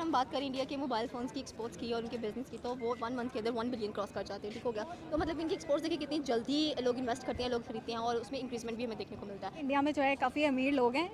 हम बात करें इंडिया के मोबाइल फ़ोन्स की एक्सपोर्ट्स की और उनके बिजनेस की, तो वो 1 मंथ के अंदर 1 बिलियन क्रॉस कर जाते हैं। ठीक हो गया। तो मतलब इनकी एक्सपोर्ट्स देखिए कितनी जल्दी लोग इन्वेस्ट करते हैं, लोग खरीदते हैं और उसमें इंक्रीजमेंट भी हमें देखने को मिलता है। इंडिया में जो है काफ़ी अमीर लोग हैं।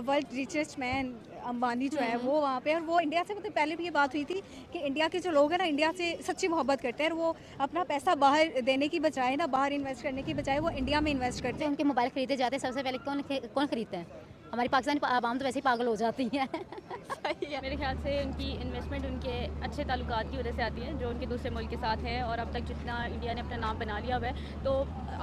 वर्ल्ड रिचेस्ट मैन अंबानी जो है वो वहाँ पे, और वो इंडिया से मतलब पहले भी ये बात हुई थी कि इंडिया के जो लोग हैं ना इंडिया से सच्ची मोहब्बत करते हैं, और वो अपना पैसा बाहर देने की बजाय ना, बाहर इन्वेस्ट करने की बजाय वो इंडिया में इन्वेस्ट करते हैं। उनके मोबाइल खरीदे जाते हैं, सबसे पहले कौन खरीदता है? हमारी पाकिस्तानी आवाम तो वैसे ही पागल हो जाती है। सही है। मेरे ख्याल से उनकी इन्वेस्टमेंट उनके अच्छे ताल्लुकात की वजह से आती है जो उनके दूसरे मुल्क के साथ है, और अब तक जितना इंडिया ने अपना नाम बना लिया हुआ है, तो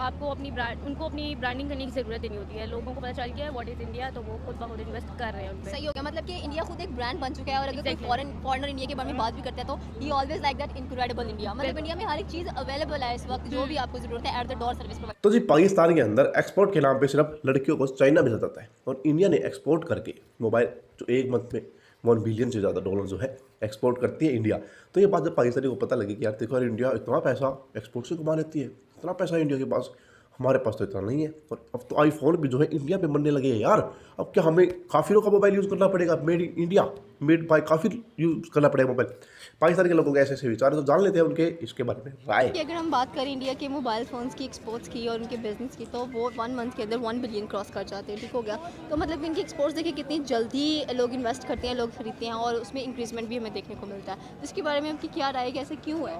आपको उनको अपनी ब्रांडिंग करने की ज़रूरत ही नहीं होती है। लोगों को पता चल गया है व्हाट इज़ इंडिया, तो वो खुद ब खुद इन्वेस्ट कर रहे हैं उन पे। सही हो गया। मतलब कि इंडिया खुद एक ब्रांड बन चुका है, और अगर कोई फॉरेनर इंडिया के बारे में बात भी करता है तो ही always like that incredible India. मतलब इंडिया में हर एक चीज़ अवेलेबल है इस वक्त, जो भी आपको ज़रूरत है at the door service provide. तो जी पाकिस्तान के अंदर एक्सपोर्ट के नाम पे सिर्फ लड़कियों को चाइना भेजा जाता है, और इंडिया ने एक्सपोर्ट करके मोबाइल जो एक मंथ में 1 बिलियन से ज़्यादा डॉलर जो है एक्सपोर्ट करती है इंडिया। तो ये बात जब पाकिस्तानी को पता लगी कि यार देखो यार इंडिया इतना पैसा एक्सपोर्ट से कमा लेती है, इतना पैसा इंडिया के पास, हमारे पास तो इतना नहीं है, और अब तो आईफोन भी जो है इंडिया पे बनने लगे हैं यार। अब क्या हमें काफिरों का मोबाइल यूज़ करना पड़ेगा? Made in India, made by काफिर यूज़ करना पड़ेगा मोबाइल। पाकिस्तान के लोगों के ऐसे ऐसे विचार है, तो जान लेते हैं उनके इसके बारे में राय। कि अगर हम बात करें इंडिया के मोबाइल फ़ोन्स की एक्सपोर्ट्स की और उनके बिजनेस की, तो वो 1 मंथ के अंदर 1 बिलियन क्रॉस कर जाते हैं। ठीक हो गया। तो मतलब इनकी एक्सपोर्ट्स देखिए कितनी जल्दी लोग इन्वेस्ट करते हैं, लोग खरीदते हैं और उसमें इंक्रीजमेंट भी हमें देखने को मिलता है। इसके बारे में आपकी क्या राय है कि ऐसे क्यों है?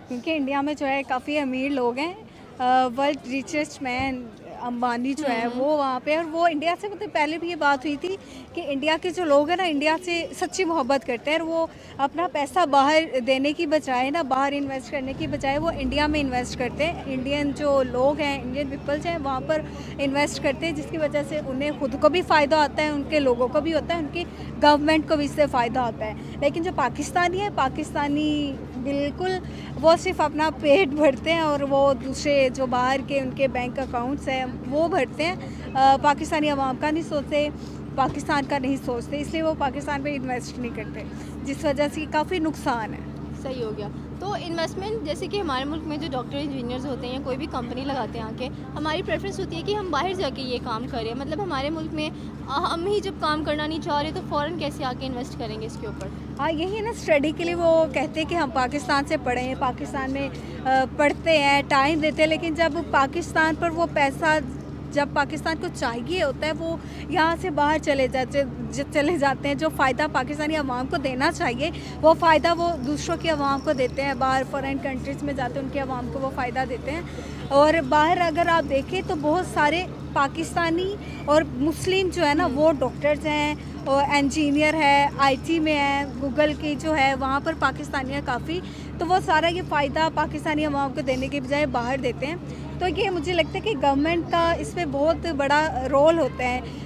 क्योंकि इंडिया में जो है काफ़ी अमीर लोग हैं। वर्ल्ड रिचेस्ट मैन अंबानी जो है वो वहाँ पे, और वो इंडिया से मतलब पहले भी ये बात हुई थी कि इंडिया के जो लोग हैं ना इंडिया से सच्ची मोहब्बत करते हैं, और वो अपना पैसा बाहर देने की बजाय ना, बाहर इन्वेस्ट करने की बजाय वो इंडिया में इन्वेस्ट करते हैं। इंडियन जो लोग हैं, इंडियन पीपल्स हैं, वहाँ पर इन्वेस्ट करते हैं, जिसकी वजह से उन्हें खुद को भी फ़ायदा आता है, उनके लोगों को भी होता है, उनकी गवर्नमेंट को भी इससे फ़ायदा होता है। लेकिन जो पाकिस्तानी है, पाकिस्तानी बिल्कुल वो सिर्फ अपना पेट भरते हैं, और वो दूसरे जो बाहर के उनके बैंक अकाउंट्स हैं वो भरते हैं। पाकिस्तानी अवाम का नहीं सोचते, पाकिस्तान का नहीं सोचते, इसलिए वो पाकिस्तान पे इन्वेस्ट नहीं करते, जिस वजह से काफ़ी नुकसान है। सही हो गया। तो इन्वेस्टमेंट जैसे कि हमारे मुल्क में जो डॉक्टर इंजीनियर्स होते हैं या कोई भी कंपनी लगाते हैं आके, हमारी प्रेफरेंस होती है कि हम बाहर जाके ये काम करें। मतलब हमारे मुल्क में हम ही जब काम करना नहीं चाह रहे तो फ़ौरन कैसे आके इन्वेस्ट करेंगे इसके ऊपर? हाँ, यही है ना, स्टडी के लिए वो कहते हैं कि हम पाकिस्तान से पढ़ें, पाकिस्तान में पढ़ते हैं, टाइम देते हैं, लेकिन जब पाकिस्तान पर वो पैसा, जब पाकिस्तान को चाहिए होता है, वो यहाँ से बाहर चले जाते हैं। जो फ़ायदा पाकिस्तानी अवाम को देना चाहिए वो फ़ायदा वो दूसरों की अवाम को देते हैं। बाहर फॉरेन कंट्रीज़ में जाते हैं, उनके अवाम को वो फ़ायदा देते हैं। और बाहर अगर आप देखें तो बहुत सारे पाकिस्तानी और मुस्लिम जो है ना वो डॉक्टर्स हैं और इंजीनियर है, आईटी में है, गूगल की जो है वहाँ पर पाकिस्तानी है काफ़ी। तो वो सारा ये फ़ायदा पाकिस्तानी अवाम को देने के बजाय बाहर देते हैं। तो ये मुझे लगता है कि गवर्नमेंट का इसमें बहुत बड़ा रोल होता है।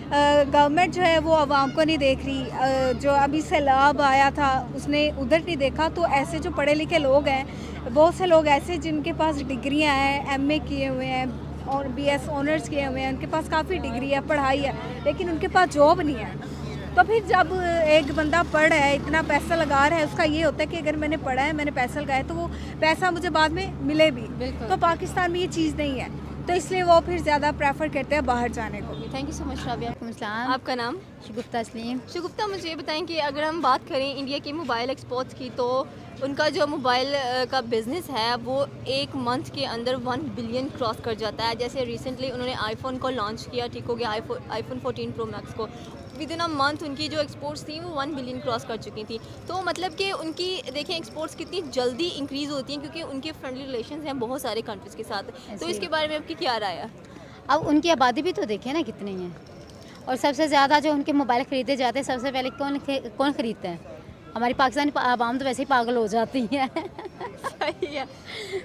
गवर्नमेंट जो है वो आवाम को नहीं देख रही। जो अभी सैलाब आया था उसने उधर नहीं देखा। तो ऐसे जो पढ़े लिखे लोग हैं, बहुत से लोग ऐसे जिनके पास डिग्रियां हैं, एमए किए हुए हैं और बीएस ऑनर्स किए हुए हैं, उनके पास काफ़ी डिग्री है, पढ़ाई है, लेकिन उनके पास जॉब नहीं है। तो फिर जब एक बंदा पढ़ है, इतना पैसा लगा रहा है, उसका ये होता है कि अगर मैंने पढ़ा है, मैंने पैसा लगाया, तो वो पैसा मुझे बाद में मिले भी। तो पाकिस्तान में ये चीज़ नहीं है, तो इसलिए वो फिर ज़्यादा प्रेफर करते हैं बाहर जाने को। Thank you so much Rabia. आपका नाम? शगुफ्ता तस्लीम। शगुफ्ता, मुझे ये बताएं कि अगर हम बात करें इंडिया की मोबाइल एक्सपोर्ट्स की, तो उनका जो मोबाइल का बिज़नेस है वो एक मंथ के अंदर 1 बिलियन क्रॉस कर जाता है। जैसे रिसेंटली उन्होंने आईफोन को लॉन्च किया, ठीक हो गया, आईफोन 14 प्रो मैक्स को विद इन अ मंथ उनकी जो एक्सपोर्ट्स थी वो 1 बिलियन क्रॉस कर चुकी थी। तो मतलब कि उनकी देखें एक्सपोर्ट्स कितनी जल्दी इंक्रीज़ होती हैं, क्योंकि उनके फ्रेंडली रिलेशन हैं बहुत सारे कंट्रीज़ के साथ। तो इसके बारे में आपकी क्या राय है? अब उनकी आबादी भी तो देखें ना कितनी है, और सबसे ज़्यादा जो उनके मोबाइल ख़रीदे जाते हैं, सबसे पहले कौन ख़रीदता है? हमारी पाकिस्तानी आवाम तो वैसे ही पागल हो जाती है। सही है।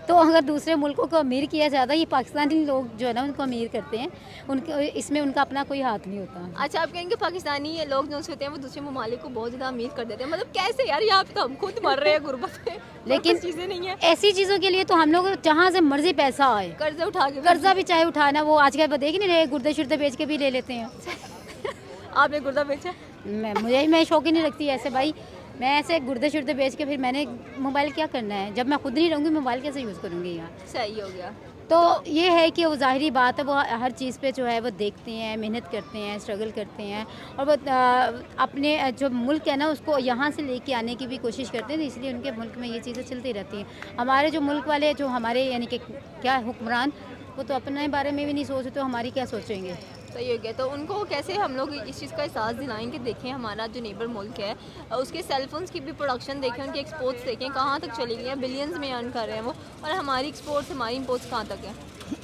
तो अगर दूसरे मुल्कों को अमीर किया जाता है, ये पाकिस्तानी लोग जो है ना उनको अमीर करते हैं, उनके इसमें उनका अपना कोई हाथ नहीं होता। अच्छा, आप कहेंगे पाकिस्तानी लोग जो होते हैं वो दूसरे ममालिक को बहुत ज़्यादा अमीर कर देते हैं। मतलब कैसे यार, यहाँ पे तो हम खुद मर रहे हैं गुर्बत में, लेकिन चीज़ें नहीं है। ऐसी चीज़ों के लिए तो हम लोग जहाँ से मर्जी पैसा आए, कर्जा भी चाहे उठाना, वो आजकल देख नहीं रहे, गुर्दे शुर्दे बेच के भी ले लेते हैं। आपने गुर्दा बेचा? मैं शौक ही नहीं रखती ऐसे भाई, मैं ऐसे गुर्दे शुर्दे बेच के फिर मैंने मोबाइल क्या करना है? जब मैं खुद नहीं रहूँगी मोबाइल कैसे यूज़ करूँगी यहाँ? सही हो गया। तो ये है कि वो ज़ाहिरी बात है, वो हर चीज़ पे जो है वो देखते हैं, मेहनत करते हैं, स्ट्रगल करते हैं और वो अपने जो मुल्क है ना उसको यहाँ से लेके आने की भी कोशिश करते हैं, तो इसलिए उनके मुल्क में ये चीज़ें चलती रहती हैं। हमारे जो मुल्क वाले जो हमारे यानी कि क्या हुक्मरान, वो तो अपने बारे में भी नहीं सोचते, तो हमारी क्या सोचेंगे। सही हो गया। तो उनको कैसे हम लोग इस चीज़ का एहसास दिलाएंगे? देखें हमारा जो नेबर मुल्क है उसके सेलफोन्स की भी प्रोडक्शन देखें, उनके एक्सपोर्ट्स देखें कहाँ तक चली गई है, बिलियंस में अर्न कर रहे हैं वो, और हमारी एक्सपोर्ट्स हमारी इम्पोर्ट्स कहाँ तक है।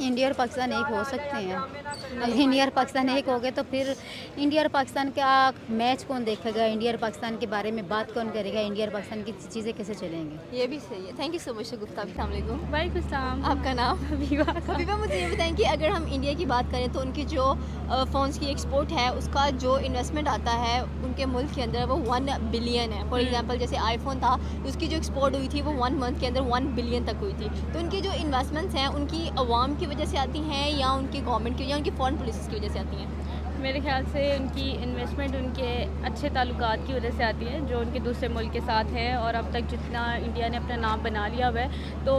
इंडिया और पाकिस्तान एक हो सकते हैं। अगर इंडिया और पाकिस्तान एक हो गए तो फिर इंडिया और पाकिस्तान का मैच कौन देखेगा, इंडिया और पाकिस्तान के बारे में बात कौन करेगा, इंडिया और पाकिस्तान की चीज़ें कैसे चलेंगी। ये भी सही है। थैंक यू सो मच गुफ्ता। अस्सलाम वालेकुम। वालेकुम सलाम। आपका नाम? हबीबा, मुझे ये बताएं कि अगर हम इंडिया की बात करें तो उनकी जो फ़ोन्स की एक्सपोर्ट है उसका जो इन्वेस्टमेंट आता है उनके मुल्क के अंदर वो 1 बिलियन है। फॉर एग्जांपल जैसे आईफोन था, उसकी जो एक्सपोर्ट हुई थी वो 1 मंथ के अंदर 1 बिलियन तक हुई थी। तो उनकी जो इन्वेस्टमेंट्स हैं उनकी अवाम की वजह से आती हैं या उनकी गवर्नमेंट की या उनकी फॉरेन पॉलिसीज़ की वजह से आती हैं? मेरे ख्याल से उनकी इन्वेस्टमेंट उनके अच्छे ताल्लुकात की वजह से आती है जो उनके दूसरे मुल्क के साथ है। और अब तक जितना इंडिया ने अपना नाम बना लिया हुआ है, तो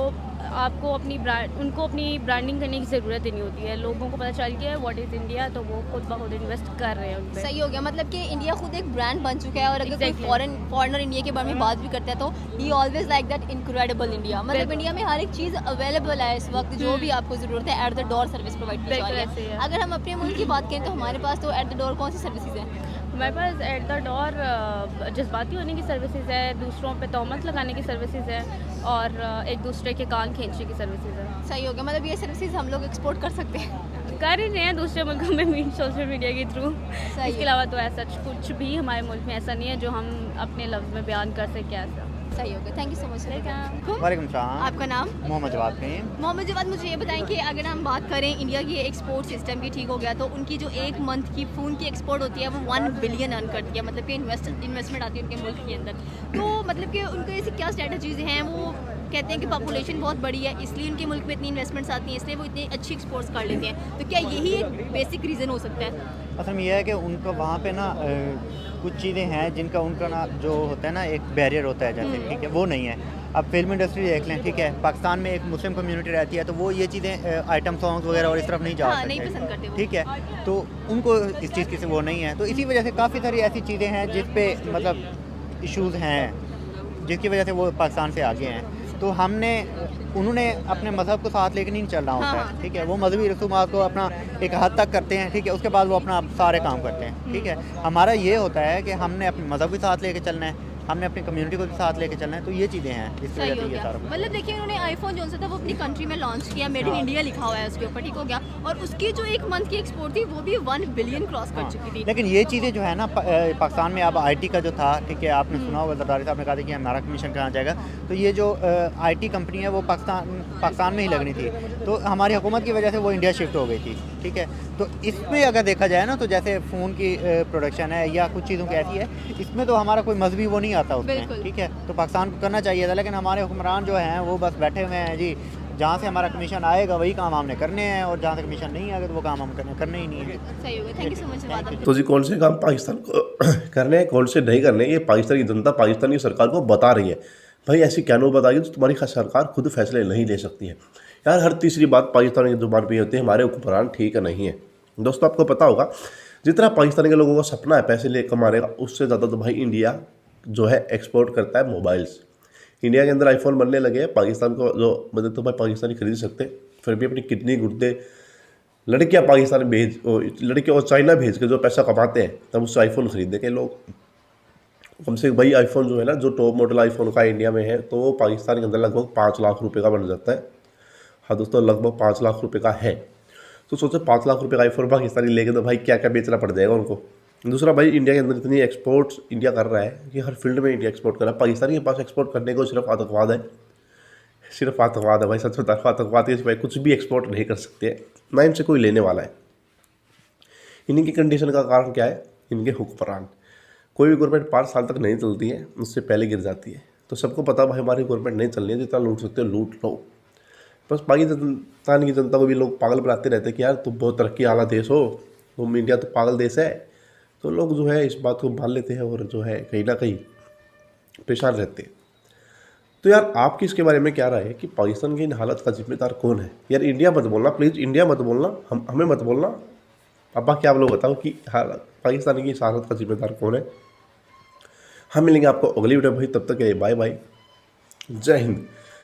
आपको उनको अपनी ब्रांडिंग करने की ज़रूरत ही नहीं होती है। लोगों को पता चल गया है व्हाट इज़ इंडिया, तो वो खुद ब खुद इन्वेस्ट कर रहे हैं उन पे। सही हो गया। मतलब कि इंडिया खुद एक ब्रांड बन चुका है और अगर कोई Exactly. फॉरेनर इंडिया के बारे में बात भी करता है तो ही always like that incredible India. मतलब बिल्कुल। इंडिया में हर एक चीज़ अवेलेबल है इस वक्त, जो भी आपको ज़रूरत है at the door service provide की जा बिल्कुल रही ऐसे ही है। है। अगर हम अपने मुल्क की बात करें तो हमारे पास तो एट द डोर कौन सी सर्विसेज हैं? हमारे पास एट द डोर जज्बाती होने की सर्विसेज है, दूसरों पे तहमत लगाने की सर्विसेज है और एक दूसरे के कान खींचने की सर्विसेज है। सही हो गया। मतलब ये सर्विसेज हम लोग एक्सपोर्ट कर सकते हैं। कर ही रहे हैं दूसरे मुल्कों में सोशल मीडिया के थ्रू। सही इसके है। अलावा तो ऐसा कुछ भी हमारे मुल्क में ऐसा नहीं है जो हम अपने लफ्ज़ में बयान कर सकें ऐसा। सही हो गया। Thank you so much. वालेकुम सलाम। आपका नाम? मोहम्मद जवाद कहीं। मोहम्मद जवाद, मुझे ये बताएं कि अगर हम बात करें इंडिया की एक्सपोर्ट सिस्टम की, ठीक हो गया, तो उनकी जो एक मंथ की फ़ोन की एक्सपोर्ट होती है वो 1 बिलियन अर्न करती है। मतलब कि इन्वेस्टमेंट आती है उनके मुल्क के अंदर। तो मतलब कि उनके ऐसी क्या स्ट्रेटजीज़ हैं? वो कहते हैं कि पॉपुलेशन बहुत बड़ी है इसलिए उनके मुल्क में इतनी इन्वेस्टमेंट्स आती हैं, इसलिए वो इतनी अच्छी एक्सपोर्ट्स कर लेते हैं। तो क्या यही एक बेसिक रीज़न हो सकता है? असल में यह है कि उनका वहाँ पे ना कुछ चीज़ें हैं जिनका उनका ना जो होता है ना एक बैरियर होता है जैसे, ठीक है, वो नहीं है। अब फिल्म इंडस्ट्री देख लें, ठीक है, पाकिस्तान में एक मुस्लिम कम्युनिटी रहती है तो वो ये चीज़ें आइटम सॉन्ग्स वगैरह और इस तरफ नहीं जा हाँ, नहीं पसंद करते सकते, वो। ठीक है। तो उनको इस चीज़ की से वो नहीं है, तो इसी वजह से काफ़ी सारी ऐसी चीज़ें हैं जिस पे मतलब इश्यूज़ हैं जिसकी वजह से वो पाकिस्तान से आगे हैं। तो उन्होंने अपने मज़हब को साथ लेकर नहीं चलना होता हाँ, है, ठीक है। वो मजहबी रसूमात को अपना एक हद तक करते हैं, ठीक है, उसके बाद वो अपना सारे काम करते हैं, ठीक है। हमारा ये होता है कि हमने अपने मज़हब भी साथ लेके चलना है, हमने अपनी कम्युनिटी को भी साथ लेके चलना है। तो ये चीज़ें हैं जिसकी सही वजह हो से ये गया। सारा मतलब देखिए उन्होंने आईफोन जो सा था वो अपनी कंट्री में लॉन्च किया, मेड इन इंडिया लिखा हुआ है उसके ऊपर, ठीक हो गया, और उसकी जो एक मंथ की एक्सपोर्ट थी वो भी 1 बिलियन क्रॉस कर चुकी थी। लेकिन ये चीज़ें जो है ना पाकिस्तान में अब आईटी का जो था, ठीक है, आपने सुना होगा जरदारी साहब ने कहा था कि हमारा कमीशन कहाँ जाएगा। तो ये जो आईटी कंपनी है वो पाकिस्तान में ही लगनी थी, तो हमारी हुकूमत की वजह से वो इंडिया शिफ्ट हो गई थी, ठीक है। तो इसमें अगर देखा जाए ना तो जैसे फ़ोन की प्रोडक्शन है या कुछ चीज़ों की ऐसी है, इसमें तो हमारा कोई मजहबी वो नहीं आता उसमें, बिल्कुल। ठीक है। तो पाकिस्तान को करना चाहिए था, लेकिन हमारे हुक्मरान जो हैं वो बस बैठे हुए हैं जी, जहाँ से हमारा कमीशन आएगा वही काम हमने करने हैं और जहाँ से कमीशन नहीं आएगा तो वो काम हम करने ही नहीं है। सही हो गया। Thank you so much. तो जी कौन से काम पाकिस्तान को करने हैं कौन से नहीं करने, ये पाकिस्तान की जनता पाकिस्तान की सरकार को बता रही है। भाई ऐसी क्या नो बताएगी तो तुम्हारी सरकार खुद फैसले नहीं ले सकती है यार। हर तीसरी बात पाकिस्तान की जुबान पे होती है हमारे हुक्मरान ठीक नहीं है। दोस्तों आपको पता होगा जितना पाकिस्तान के लोगों का सपना है पैसे ले कमाने का, उससे ज़्यादा तो भाई इंडिया जो है एक्सपोर्ट करता है मोबाइल्स। इंडिया के अंदर आईफोन बनने लगे हैं, पाकिस्तान को जो मतलब तो भाई पाकिस्तानी खरीद सकते, फिर भी अपनी कितनी गुर्दे लड़कियां पाकिस्तान लड़कियां और चाइना भेज के जो पैसा कमाते हैं तब उससे आईफोन खरीदने के लोग। कम से भाई आईफोन जो है ना, जो टॉप मॉडल आईफोन का इंडिया में है तो वो पाकिस्तान के अंदर लगभग 5 लाख रुपए का बन जाता है। हाँ दोस्तों, लगभग 5 लाख रुपए का है। तो सोचो 5 लाख रुपए का आईफोन पाकिस्तानी लेके तो भाई क्या क्या बेचना पड़ जाएगा उनको। दूसरा भाई इंडिया के अंदर इतनी एक्सपोर्ट्स इंडिया कर रहा है कि हर फील्ड में इंडिया एक्सपोर्ट कर रहा है। पाकिस्तान के पास एक्सपोर्ट करने को सिर्फ आतंकवाद है, सिर्फ आतंकवाद है भाई। सच बता रहा हूं, आतंकवाद के सिवाय कुछ भी एक्सपोर्ट नहीं कर सकते, ना इनसे कोई लेने वाला है। इनकी कंडीशन का कारण क्या है? इनके हुक्मरान। कोई भी गवर्नमेंट 5 साल तक नहीं चलती है, उससे पहले गिर जाती है। तो सबको पता भाई हमारी गवर्नमेंट नहीं चलनी है, जितना लूट सकते हो लूट लो। बस पाकिस्तान की जनता को भी लोग पागल बनाते रहते हैं कि यार तुम बहुत तरक्की वाला देश हो, तुम इंडिया तो पागल देश है। तो लोग जो है इस बात को मान लेते हैं और जो है कहीं ना कहीं परेशान रहते हैं। तो यार आपकी इसके बारे में क्या राय है कि पाकिस्तान की इन हालत का जिम्मेदार कौन है? यार इंडिया मत बोलना प्लीज़, इंडिया मत बोलना, हमें मत बोलना। अब बाकी आप लोग बताओ कि पाकिस्तान की इस हालत का जिम्मेदार कौन है? हम मिलेंगे आपको अगली वीडियो भाई, तब तक बाय बाय, जय हिंद।